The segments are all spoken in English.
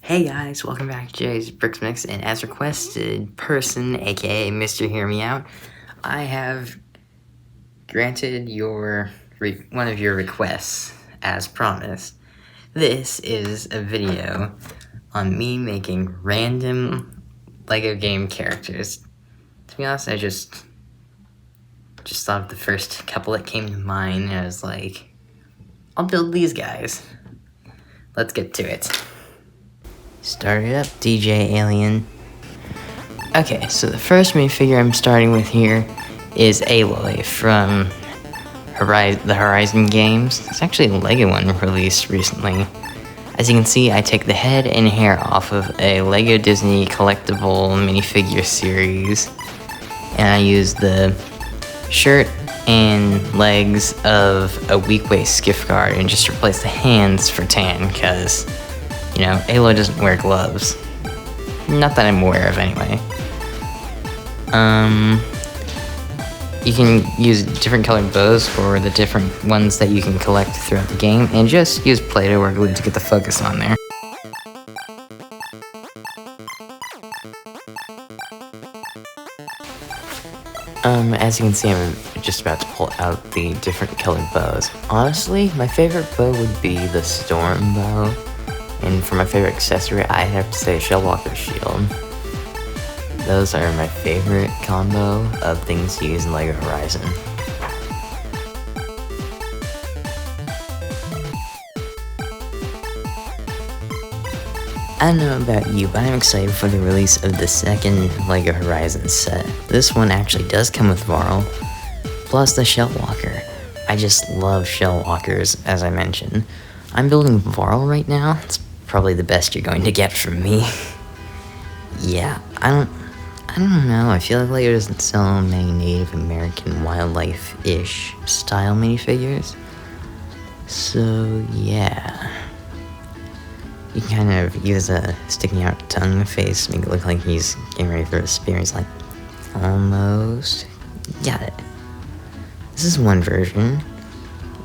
Hey guys, welcome back to Jay's Bricks Mix, and as requested, person, aka Mr. Hear Me Out, I have granted one of your requests, as promised. This is a video on me making random LEGO game characters. To be honest, I just thought of the first couple that came to mind, and I was like, I'll build these guys. Let's get to it. Start it up, DJ Alien. Okay, so the first minifigure I'm starting with here is Aloy from the Horizon games. It's actually a LEGO one released recently. As you can see, I take the head and hair off of a LEGO Disney collectible minifigure series, and I use the shirt and legs of a weak waist skiff guard and just replace the hands for tan, because you know, Aloy doesn't wear gloves. Not that I'm aware of, anyway. You can use different colored bows for the different ones that you can collect throughout the game, and just use Play-Doh or glue to get the focus on there. As you can see, I'm just about to pull out the different colored bows. Honestly, my favorite bow would be the Storm bow. And for my favorite accessory, I'd have to say Shellwalker's shield. Those are my favorite combo of things to use in LEGO Horizon. I don't know about you, but I'm excited for the release of the second LEGO Horizon set. This one actually does come with Varl, plus the Shellwalker. I just love Shellwalkers, as I mentioned. I'm building Varl right now. It's probably the best you're going to get from me. Yeah, I don't know. I feel like LEGO doesn't sell many Native American wildlife-ish style minifigures. So yeah, you kind of use a sticking out tongue face, make it look like he's getting ready for a spear. He's like, almost. Got it. This is one version.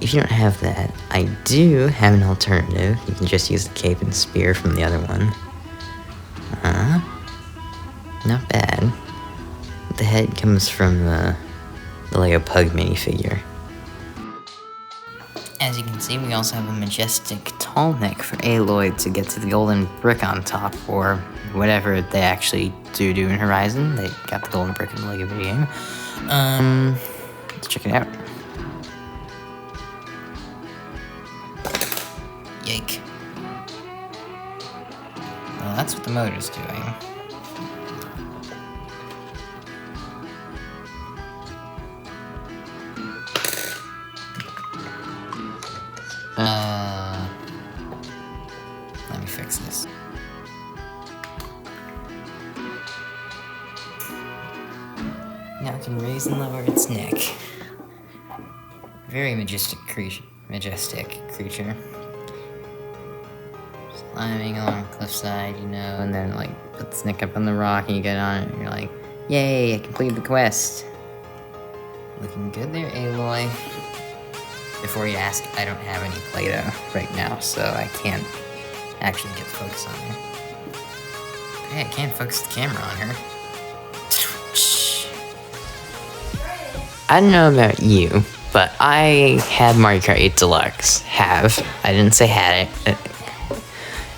If you don't have that, I do have an alternative. You can just use the cape and spear from the other one. Not bad. The head comes from the LEGO Pug minifigure. As you can see, we also have a majestic tall neck for Aloy to get to the golden brick on top, or whatever they actually do in Horizon. They got the golden brick in the LEGO video game. Let's check it out. Yike. Well, that's what the motor's doing. Let me fix this. Now I can raise and lower its neck. Very majestic creature. Climbing along a cliffside, you know, and then like put the neck up on the rock and you get on it and you're like, yay, I completed the quest. Looking good there, Aloy. Before you ask, I don't have any Play-Doh right now, so I can't actually get the focus on her. Hey, I can't focus the camera on her. I don't know about you, but I had Mario Kart 8 Deluxe. I didn't say had it.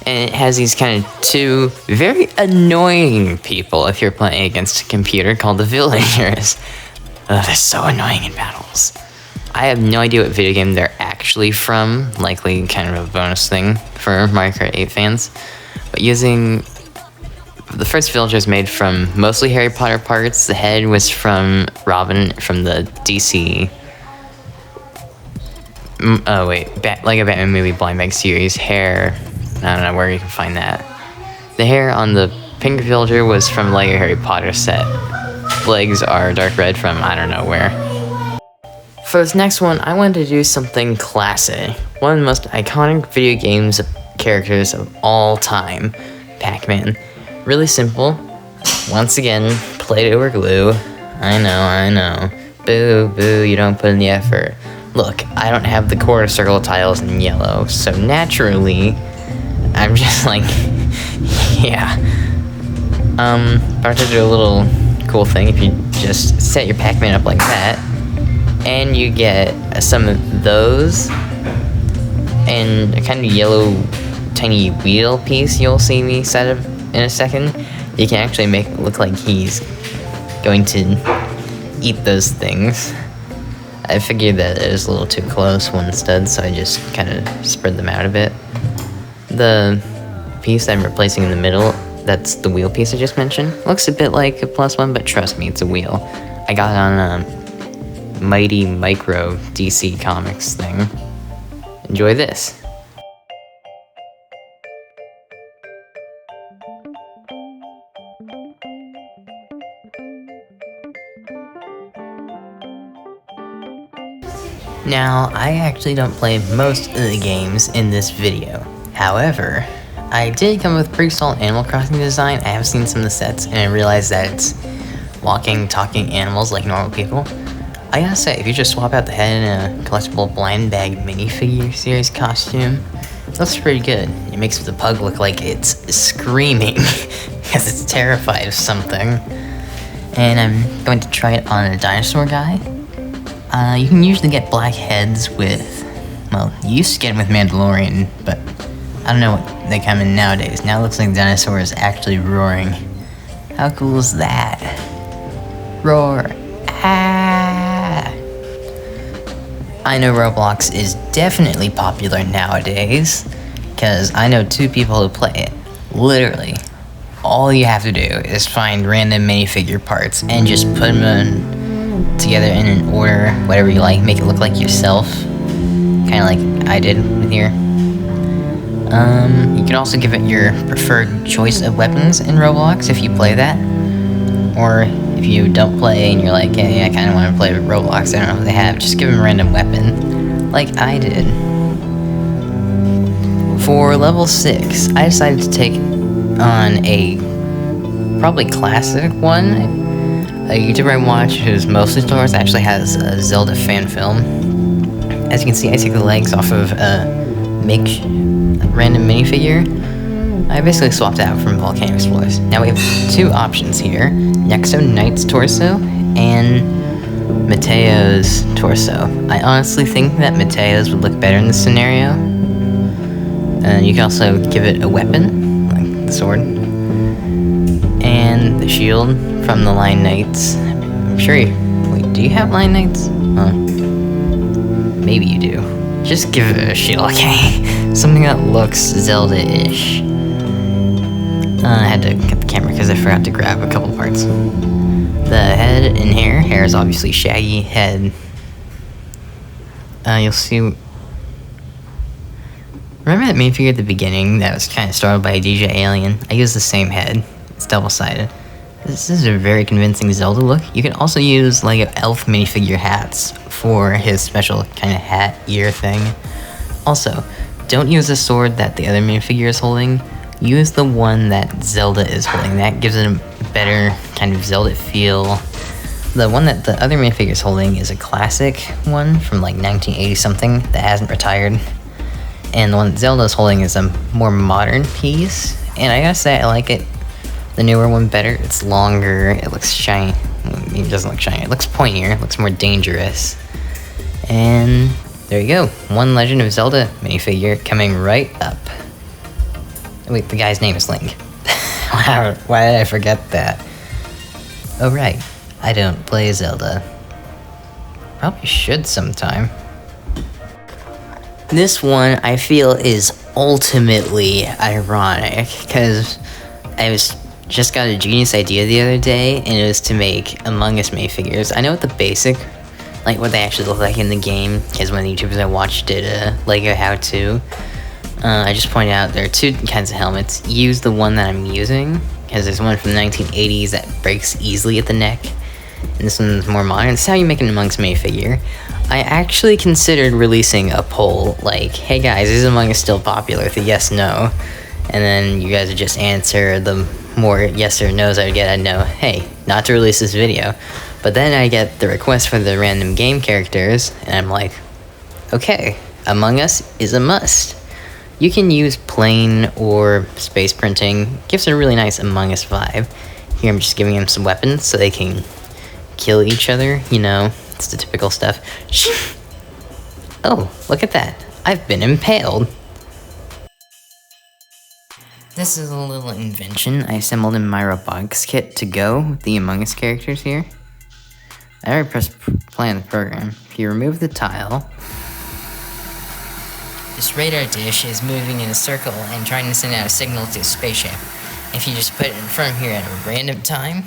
And it has these kind of two very annoying people if you're playing against a computer, called the Villagers. They're so annoying in battles. I have no idea what video game they're actually from, likely kind of a bonus thing for Mario Kart 8 fans. But using the first Villagers made from mostly Harry Potter parts. The head was from Robin from the DC LEGO Batman movie Blind Bag series. Hair, I don't know where you can find that. The hair on the pink Villager was from LEGO Harry Potter set. Legs are dark red from I don't know where. For this next one, I wanted to do something classic. One of the most iconic video games characters of all time, Pac-Man. Really simple. Once again, Play-Doh or glue. I know. Boo, you don't put in the effort. Look, I don't have the quarter circle tiles in yellow, so naturally, I'm just like Yeah. About to do a little cool thing. If you just set your Pac-Man up like that, and you get some of those, and a kind of yellow tiny wheel piece you'll see me set up in a second, you can actually make it look like he's going to eat those things. I figured that it was a little too close one stud, so I just kind of spread them out a bit. The piece I'm replacing in the middle, that's the wheel piece I just mentioned. Looks a bit like a +1, but trust me, it's a wheel. I got it on a Mighty Micro DC Comics thing. Enjoy this. Now, I actually don't play most of the games in this video. However, I did come up with pretty solid Animal Crossing design. I have seen some of the sets and I realized that it's walking, talking animals like normal people. I gotta say, if you just swap out the head in a collectible blind bag minifigure series costume, it looks pretty good. It makes the pug look like it's screaming because it's terrified of something. And I'm going to try it on a dinosaur guy. You can usually get black heads with, well, you used to get them with Mandalorian, but I don't know what they come in nowadays. Now it looks like the dinosaur is actually roaring. How cool is that? Roar. Ah! I know Roblox is definitely popular nowadays, because I know 2 people who play it. Literally, all you have to do is find random minifigure parts and just put them together in an order, whatever you like, make it look like yourself, kind of like I did with here. You can also give it your preferred choice of weapons in Roblox if you play that, or if you don't play and you're like, hey, I kind of want to play Roblox, I don't know what they have, just give them a random weapon, like I did. For level 6, I decided to take on a probably classic one. A YouTuber I watch who's mostly stores actually has a Zelda fan film. As you can see, I take the legs off of a random minifigure. I basically swapped out from Volcano Explorers. Now we have 2 options here. Nexo Knight's torso and Mateo's torso. I honestly think that Mateo's would look better in this scenario. And you can also give it a weapon, like the sword. And the shield from the Lion Knights. I'm sure you... Wait, do you have Lion Knights? Maybe you do. Just give it a shield, okay? Something that looks Zelda-ish. I had to get the camera because I forgot to grab a couple parts. The head and hair. Hair is obviously shaggy. Head. You'll see... Remember that minifigure at the beginning that was kind of startled by a DJ alien? I used the same head. It's double-sided. This is a very convincing Zelda look. You can also use like elf minifigure hats for his special kind of hat ear thing. Also, don't use the sword that the other minifigure is holding. Use the one that Zelda is holding. That gives it a better kind of Zelda feel. The one that the other minifigure is holding is a classic one from like 1980 something that hasn't retired. And the one that Zelda is holding is a more modern piece. And I gotta say, I like it. The newer one better. It's longer. It looks shiny. It doesn't look shiny. It looks pointier. It looks more dangerous. And there you go. One Legend of Zelda minifigure coming right up. Wait, the guy's name is Link. Why did I forget that? Oh right, I don't play Zelda. Probably should sometime. This one I feel is ultimately ironic because I just got a genius idea the other day, and it was to make Among Us minifigures. I know what the basic, like what they actually look like in the game, because one of the YouTubers I watched did a Lego how-to. I just pointed out there are 2 kinds of helmets. Use the one that I'm using, because there's one from the 1980s that breaks easily at the neck, and this one's more modern. This is how you make an Among Us minifigure. I actually considered releasing a poll, like, hey guys, is Among Us still popular? With a yes, no. And then you guys would just answer. The more yes or no's I would get, I'd know, hey, not to release this video. But then I get the request for the random game characters, and I'm like, okay, Among Us is a must. You can use plain or space printing. Gives it a really nice Among Us vibe. Here I'm just giving them some weapons so they can kill each other, you know, it's the typical stuff. Oh, look at that. I've been impaled. This is a little invention I assembled in my robotics kit to go with the Among Us characters here. I already pressed play on the program. If you remove the tile, this radar dish is moving in a circle and trying to send out a signal to a spaceship. If you just put it in front of here at a random time,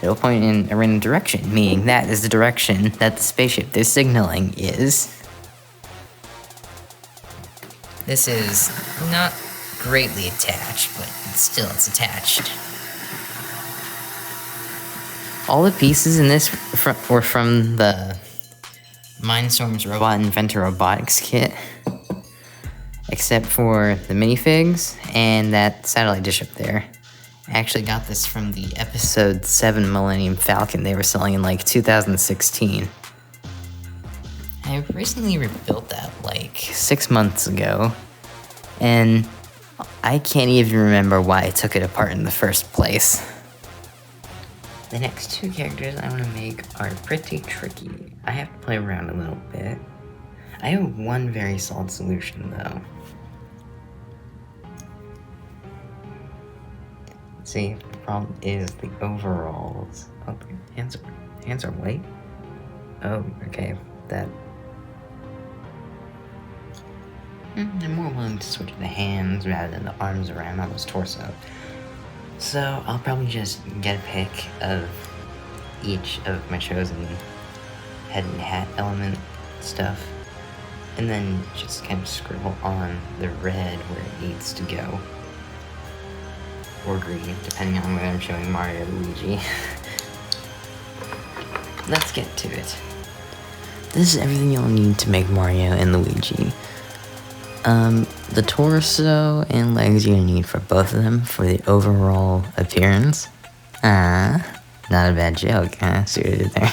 it'll point in a random direction, meaning that is the direction that the spaceship they're signaling is. This is not greatly attached, but still it's attached. All the pieces in this were from the Mindstorm's Robot Inventor Robotics kit, except for the minifigs and that satellite dish up there. I actually got this from the Episode 7 Millennium Falcon they were selling in like 2016. I recently rebuilt that like 6 months ago, and I can't even remember why I took it apart in the first place. The next two characters I want to make are pretty tricky. I have to play around a little bit. I have one very solid solution though. See, the problem is the overalls. Oh, the hands are white? Oh, okay, that... I'm more willing to switch the hands rather than the arms around on his torso. So I'll probably just get a pic of each of my chosen head and hat element stuff, and then just kind of scribble on the red where it needs to go. Or green, depending on whether I'm showing Mario or Luigi. Let's get to it. This is everything you'll need to make Mario and Luigi. The torso and legs you're gonna need for both of them for the overall appearance. Not a bad joke, huh? See what I did there?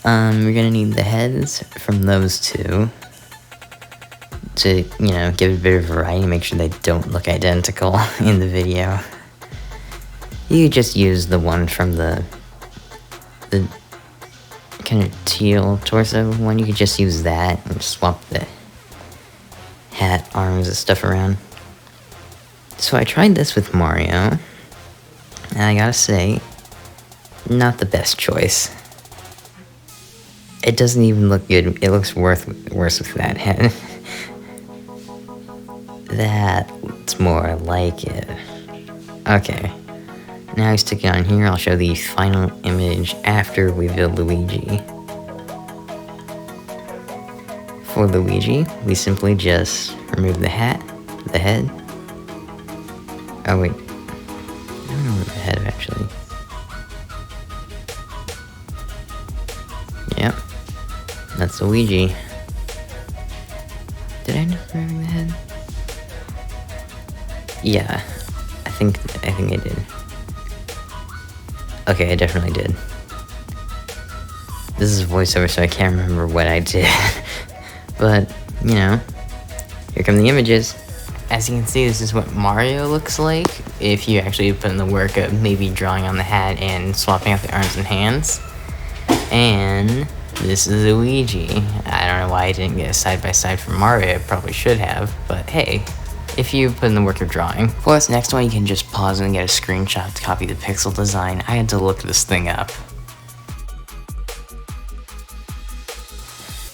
We're gonna need the heads from those two to, you know, give it a bit of variety, make sure they don't look identical in the video. You could just use the one from the kind of teal torso one. You could just use that and swap the hat, arms, and stuff around. So I tried this with Mario, and I gotta say, not the best choice. It doesn't even look good. It looks worse with that head. That's more like it. Okay. Now I stick it on here. I'll show the final image after we build Luigi. For Luigi, we simply just remove the hat, the head. Oh wait, I don't remove the head actually. Yep, that's Luigi. Did I end up removing the head? Yeah, I think I did. Okay, I definitely did. This is a voiceover, so I can't remember what I did. But, you know, here come the images. As you can see, this is what Mario looks like if you actually put in the work of maybe drawing on the hat and swapping out the arms and hands. And this is Luigi. I don't know why I didn't get a side-by-side from Mario. I probably should have, but hey, if you put in the work of drawing. For this next one, you can just pause and get a screenshot to copy the pixel design. I had to look this thing up.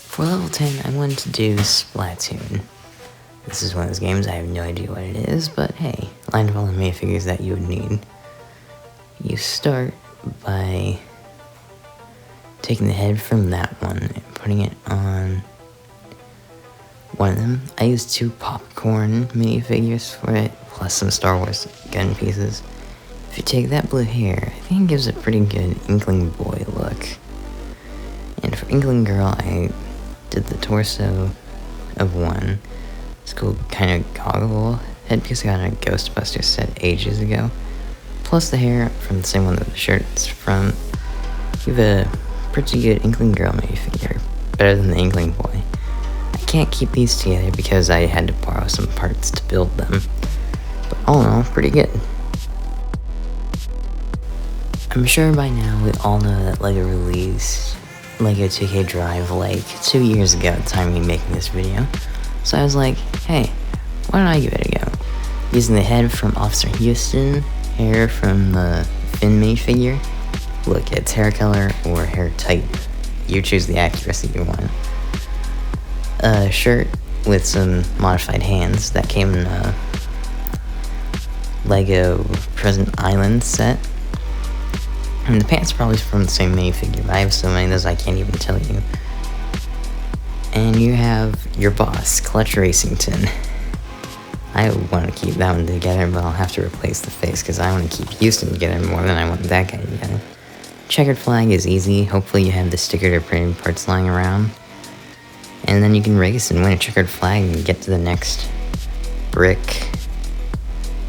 For level 10, I wanted to do Splatoon. This is one of those games, I have no idea what it is, but hey, line of all the minifigures that you would need. You start by taking the head from that one and putting it on one of them. I used 2 popcorn minifigures for it, plus some Star Wars gun pieces. If you take that blue hair, I think it gives a pretty good Inkling Boy look. And for Inkling Girl, I did the torso of one. It's cool kind of goggle headpiece I got in a Ghostbusters set ages ago. Plus the hair from the same one that the shirt's from. Give a pretty good Inkling Girl minifigure, better than the Inkling Boy. can't keep these together because I had to borrow some parts to build them. But all in all, pretty good. I'm sure by now we all know that LEGO released LEGO 2K Drive like 2 years ago at the time of me making this video. So I was like, hey, why don't I give it a go? Using the head from Officer Houston, hair from the Finn minifigure. Look, it's hair color or hair type. You choose the accuracy you want. A shirt with some modified hands that came in a LEGO Present Island set. And the pants are probably from the same minifigure, but I have so many of those I can't even tell you. And you have your boss, Clutch Racington. I want to keep that one together, but I'll have to replace the face because I want to keep Houston together more than I want that guy together. Checkered flag is easy. Hopefully you have the sticker or printed parts lying around. And then you can race and win a checkered flag and get to the next brick.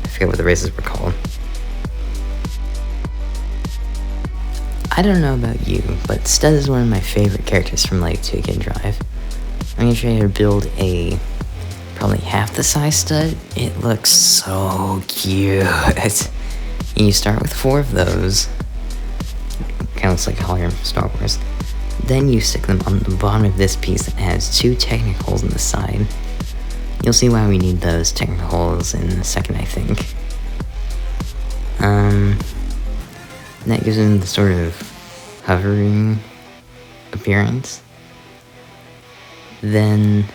I forget what the races were called. I don't know about you, but Stud is one of my favorite characters from LEGO 2K Drive. I'm going to try to build a probably half the size Stud. It looks so cute. And you start with 4 of those. Kind of looks like a hologram from Star Wars. Then you stick them on the bottom of this piece that has 2 technical holes on the side. You'll see why we need those technical holes in a second, I think. That gives them the sort of hovering appearance. Then,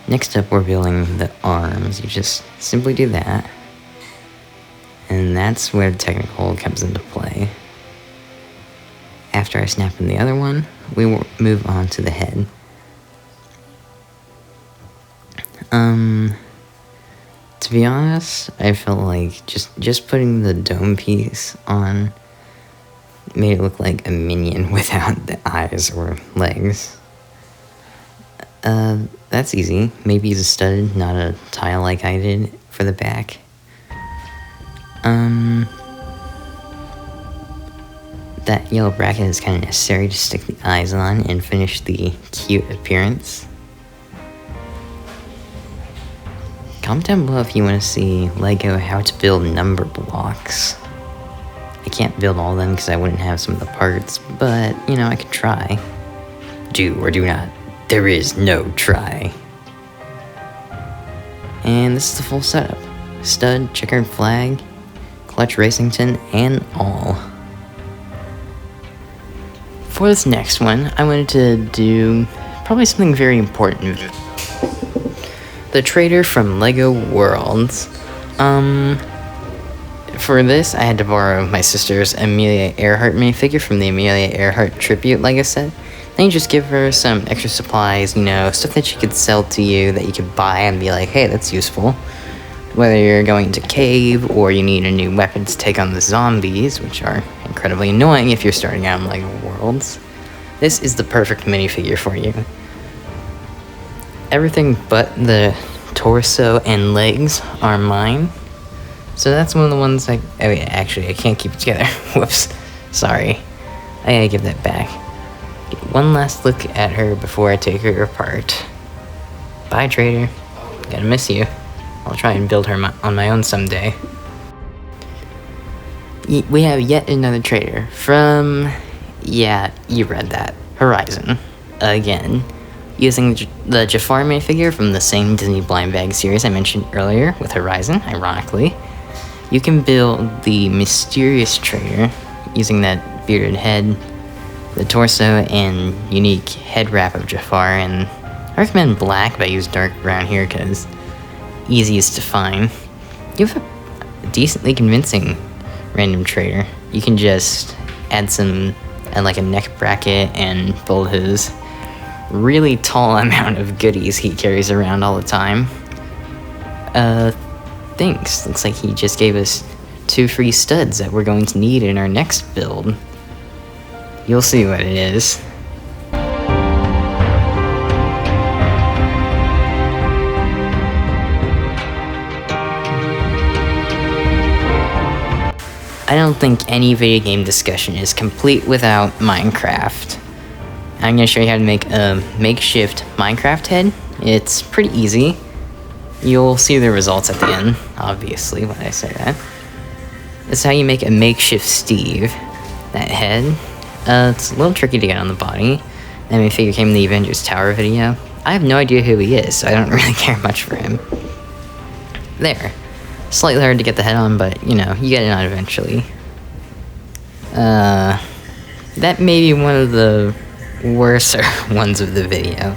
next up we're building the arms. You just simply do that. And that's where the technical hole comes into play. After I snap in the other one, we will move on to the head. To be honest, I felt like just putting the dome piece on made it look like a minion without the eyes or legs. That's easy. Maybe use a stud, not a tile like I did for the back. That yellow bracket is kind of necessary to stick the eyes on and finish the cute appearance. Comment down below if you want to see LEGO how to build number blocks. I can't build all of them because I wouldn't have some of the parts, but, you know, I could try. Do or do not. There is no try. And this is the full setup. Stud, checkered flag, Clutch Racington, and all. For this next one, I wanted to do probably something very important. The trader from LEGO Worlds. For this, I had to borrow my sister's Amelia Earhart minifigure from the Amelia Earhart Tribute LEGO set. Then you just give her some extra supplies, you know, stuff that she could sell to you that you could buy and be like, hey, that's useful. Whether you're going to cave or you need a new weapon to take on the zombies, which are incredibly annoying if you're starting out in LEGO Worlds, this is the perfect minifigure for you. Everything but the torso and legs are mine. So that's one of the ones I can't keep it together. Whoops. Sorry. I gotta give that back. Get one last look at her before I take her apart. Bye, trader. Gotta miss you. I'll try and build her on my own someday. We have yet another trader from... yeah, you read that. Horizon. Again. Using the Jafar minifigure from the same Disney Blind Bag series I mentioned earlier with Horizon, ironically. You can build the mysterious trader using that bearded head, the torso, and unique head wrap of Jafar, and I recommend black, but I use dark brown here because easiest to find. You have a decently convincing random trader. You can just add like a neck bracket and build his really tall amount of goodies he carries around all the time. Thanks. Looks like he just gave us 2 free studs that we're going to need in our next build. You'll see what it is. I don't think any video game discussion is complete without Minecraft. I'm going to show you how to make a makeshift Minecraft head. It's pretty easy. You'll see the results at the end, obviously, when I say that. This is how you make a makeshift Steve. That head. It's a little tricky to get on the body. And we figure came in the Avengers Tower video. I have no idea who he is, so I don't really care much for him. There. Slightly hard to get the head on, but, you know, you get it on eventually. That may be one of the worser ones of the video.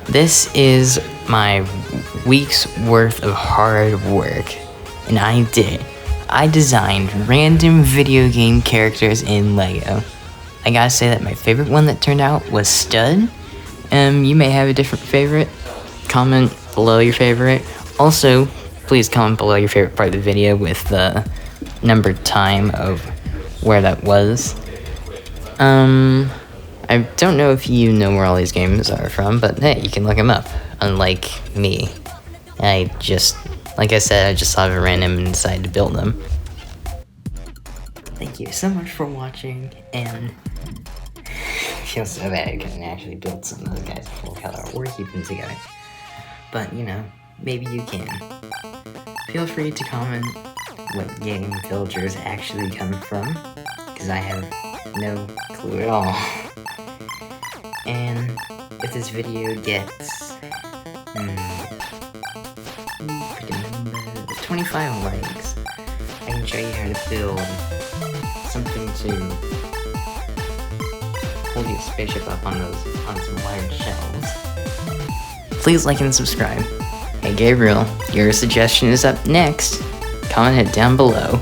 This is my week's worth of hard work, and I did it. I designed random video game characters in Lego. I gotta say that my favorite one that turned out was Stud. You may have a different favorite. Comment below your favorite. Also, please comment below your favorite part of the video with the numbered time of where that was. I don't know if you know where all these games are from, but hey, you can look them up, unlike me. Like I said, I just thought of a random and decided to build them. Thank you so much for watching, and I feel so bad I couldn't actually build some of those guys full color or keep them together. But, you know, maybe you can. Feel free to comment what game villagers actually come from, because I have no clue at all. And if this video gets 25 likes, I can show you how to build something to hold your spaceship up on some large shelves. Please like and subscribe. Hey Gabriel, your suggestion is up next. Comment it down below.